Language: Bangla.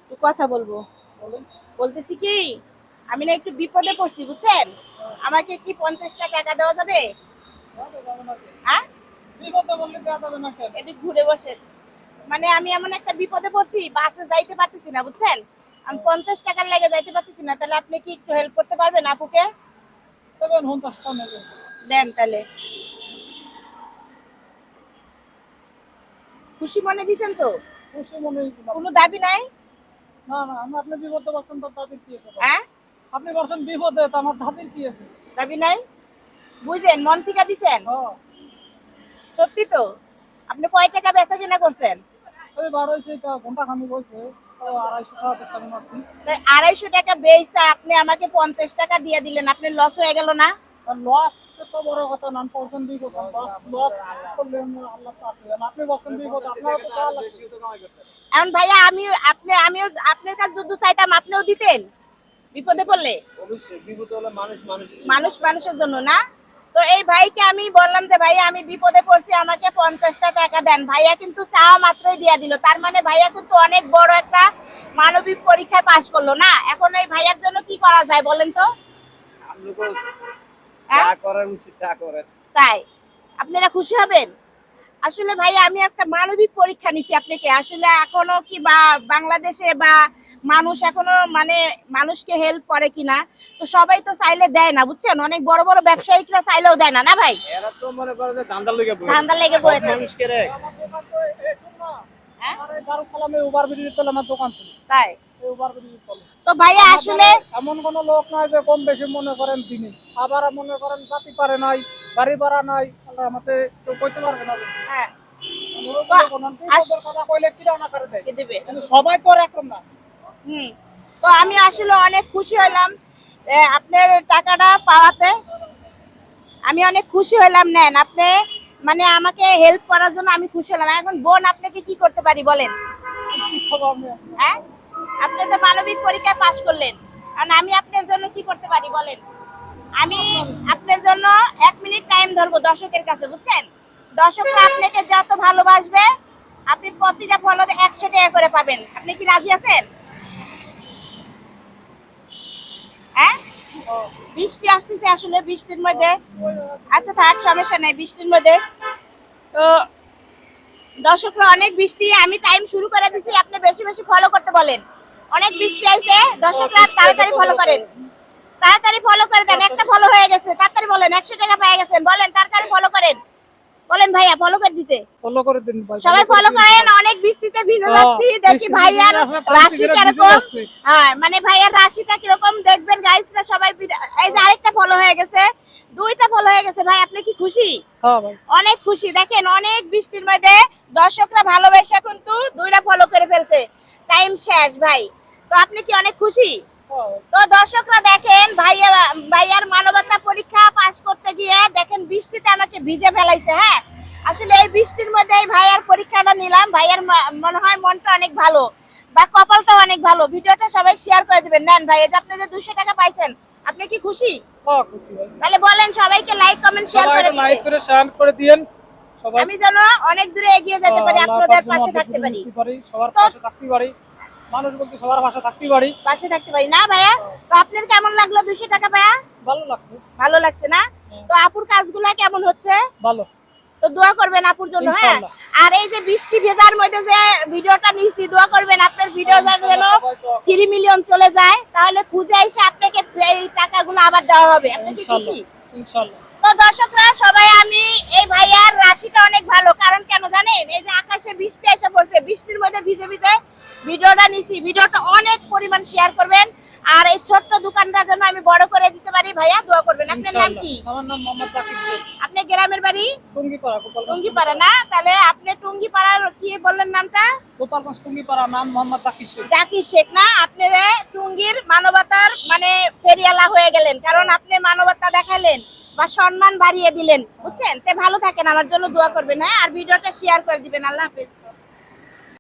একটু কথা বলবো। বলতেছি কি, আমি না একটু বিপদে পড়ছি বুঝছেন। আমাকে কি 50টা টাকা দেওয়া যাবে? হ্যাঁ, একটু ঘুরে বসেন। মানে আমি এমন একটা বিপদে পড়ছি, বাসে যাইতে পারতেছি না বুঝছেন। আমি 50 টাকার লেগে যাইতে পারতেছি না, তাহলে আপনি কি একটু হেল্প করতে পারবেন আপুকে? দেন তাহলে। খুশি মনে দিছেন তো? কোনো দাবি নাই? হ্যাঁ, দাবি নাই, বুঝছেন, মন থেকে দিছেন। সত্যি তো? আপনি কয় টাকা বেচা কিনা করছেন? 250 টাকা বেচা আপনি আমাকে 50 টাকা দিয়ে দিলেন, আপনি লস হয়ে গেল না? এখন ভাইয়া আমি আমিও আপনার কাছে যদি চাইতাম আপনিও দিতেন বিপদে পড়লে? মানুষ মানুষের জন্য না। তো এই ভাইকে আমি বললাম যে ভাইয়া আমি বিপদে পড়ছি, আমাকে 50টা টাকা দেন। ভাইয়া কিন্তু চাওয়া মাত্রই দিয়া দিল। তার মানে ভাইয়া কিন্তু অনেক বড় একটা মানবিক পরীক্ষায় পাশ করলো না। এখন এই ভাইয়ার জন্য কি করা যায় বলেন তো? তাই আপনারা খুশি হবেন? আসলে ভাই আমি একটা মানবিক পরীক্ষা নিছি আপনাকে। আসলে এখনো কি বা বাংলাদেশে বা মানুষ এখনো মানে মানুষকে হেল্প করে কিনা। তো সবাই তো চাইলে দেয় না বুঝছেন, অনেক বড় বড় ব্যবসায়িকরা চাইলেও দেয় না, না ভাই? এরা তো মনে করে যে ধান্দা লেগে বসে ধান্দা লেগে বসে থাকে। মানুষকে রে তাই তো ভাইয়া আসলে এমন কোন লোক নাই যে কম বেশি মনে করেন তিনি, আবার মনে করেন জাতি পারে নাই, গাড়ি ভাড়া নাই, আমাদের কেউ কইতে পারবে না। হ্যাঁ, কথা কইলে কি রান্না করে দেয়, কে দিবে? কিন্তু সবাই তো আর একরকম না। তো আমি আসলে অনেক খুশি হলাম আপনার টাকাটা পাওয়াতে। আমি অনেক খুশি হলাম। নেন আপনি, মানে আমাকে হেল্প করার জন্য আমি খুশি হলাম। এখন বোন আপনাকে কি করতে পারি বলেন? হ্যাঁ, আপনি তো মানবিক পরীক্ষায় পাশ করলেন, কারণ আমি আপনার জন্য কি করতে পারি বলেন? আমি আপনার জন্য 1 মিনিট টাইম ধরবো দর্শকের কাছে বুঝছেন। দর্শকরা আপনাকে যত ভালোবাসবে আপনি প্রতিটা ফলোতে 100 টাকা করে পাবেন। আপনি কি রাজি আছেন? হ্যাঁ, বৃষ্টি আসতেছে আসলে, বৃষ্টির মধ্যে আচ্ছা থাক সমস্যা নাই, বৃষ্টির মধ্যে তো দর্শকরা অনেক বৃষ্টি, আমি টাইম শুরু করে দিছি, আপনি বেশি বেশি ফলো করতে বলেন। অনেক বৃষ্টি আইছে, দর্শকরা তাড়াতাড়ি ফলো করেন, তাড়াতাড়ি ফলো করে দেন। একটা ফলো হয়ে গেছে, তাড়াতাড়ি বলেন। 100 টাকা পেয়ে গেছেন, বলেন তাড়াতাড়ি ফলো করেন। বলেন ভাইয়া ফলো করে দিতে। ফলো করে দিন ভাই, সবাই ফলো করেন। অনেক বৃষ্টিতে ভিজে যাচ্ছি, দেখি ভাইয়ার রাশি কিরকম। হ্যাঁ, মানে ভাইয়ার রাশিটা কিরকম দেখবেন গাইসরা সবাই। এই যে আরেকটা ফলো হয়ে গেছে, 2টা ফলো হয়ে গেছে। ভাই আপনি কি খুশি? হ্যাঁ ভাই, অনেক খুশি। দেখেন অনেক বৃষ্টির মধ্যে দর্শকরা ভালোবাসা কিন্তু 2টা ফলো করে ফেলছে। টাইম শেষ ভাই, তো আপনি কি অনেক খুশি? তো দর্শকরা দেখেন ভাইয়ার মানবতা পরীক্ষা পাশ করতে গিয়ে দেখেন বৃষ্টিতে আমাকে ভিজে ফেলাইছে। হ্যাঁ, আসলে এই বৃষ্টির মধ্যে এই ভাইয়ার পরীক্ষাটা নিলাম। ভাইয়ার মনে হয় মনটা অনেক ভালো বা কপালটা অনেক ভালো। ভিডিওটা সবাই শেয়ার করে দিবেন। নেন ভাই, এই যে আপনি যে 200 টাকা পাইছেন, আপনি কি খুশি? হ্যাঁ খুশি ভাই। তাহলে বলেন সবাইকে লাইক কমেন্ট শেয়ার করে দিতে। লাইক করে শেয়ার করে দিয়েন সবাই, আমি যেন অনেক দূরে এগিয়ে যেতে পারি, আপনাদের পাশে থাকতে পারি, সবার পাশে থাকতে পারি। মানুষ বলতে সবার পাশে থাকতে পারি, পাশে থাকতে পারি না ভাইয়া? তো আপনার কেমন লাগলো 200 টাকা ভাইয়া? ভালো লাগছে। ভালো লাগছে না? তো আপুর কাজগুলা কেমন হচ্ছে? ভালো। তো দোয়া করবেন আপুর জন্য। হ্যাঁ, ইনশাআল্লাহ। আর এই যে বৃষ্টি ভেজার মধ্যে যে ভিডিওটা নিয়েছি, দোয়া করবেন আপনার ভিডিও যেন 3 মিলিয়ন চলে যায়, তাহলে খুঁজে এসে আপনাকে এই টাকাগুলো আবার দেওয়া হবে। আপনি কি খুশি? ইনশাআল্লাহ। তো দর্শকরা সবাই, আমি এই ভাইয়ার রাশিটা অনেক ভালো, কারণ কেন জানেন? এই যে আকাশে বৃষ্টি এসে পড়ছে, বৃষ্টির মধ্যে ভিজে ভিজে ভিডিওটা নিছি। ভিডিওটা অনেক পরিমাণ শেয়ার করবেন, আর এই ছোট্ট দোকানটা যেন আমি বড় করে দিতে পারি। ভাইয়া দোয়া করবেন। আপনার নাম কি? আমার নাম মোহাম্মদ জাকির শেখ। আপনার গ্রামের বাড়ি? টুঙ্গিপাড়া। টুঙ্গিপাড়া না? তাহলে আপনি টুঙ্গিপাড়ার কি বললেন নামটা? গোপালগঞ্জ টুঙ্গিপাড়া, নাম মোহাম্মদ জাকির শেখ। জাকির শেখ না? আপনি টুঙ্গির মানবতার মানে ফেরিয়ালা হয়ে গেলেন, কারণ আপনি মানবতা দেখালেন বা সম্মান বাড়িয়ে দিলেন বুঝছেন। তে ভালো থাকেন, আমার জন্য দোয়া করবেন। হ্যাঁ, আর ভিডিওটা শেয়ার করে দিবেন। আল্লাহ হাফেজ।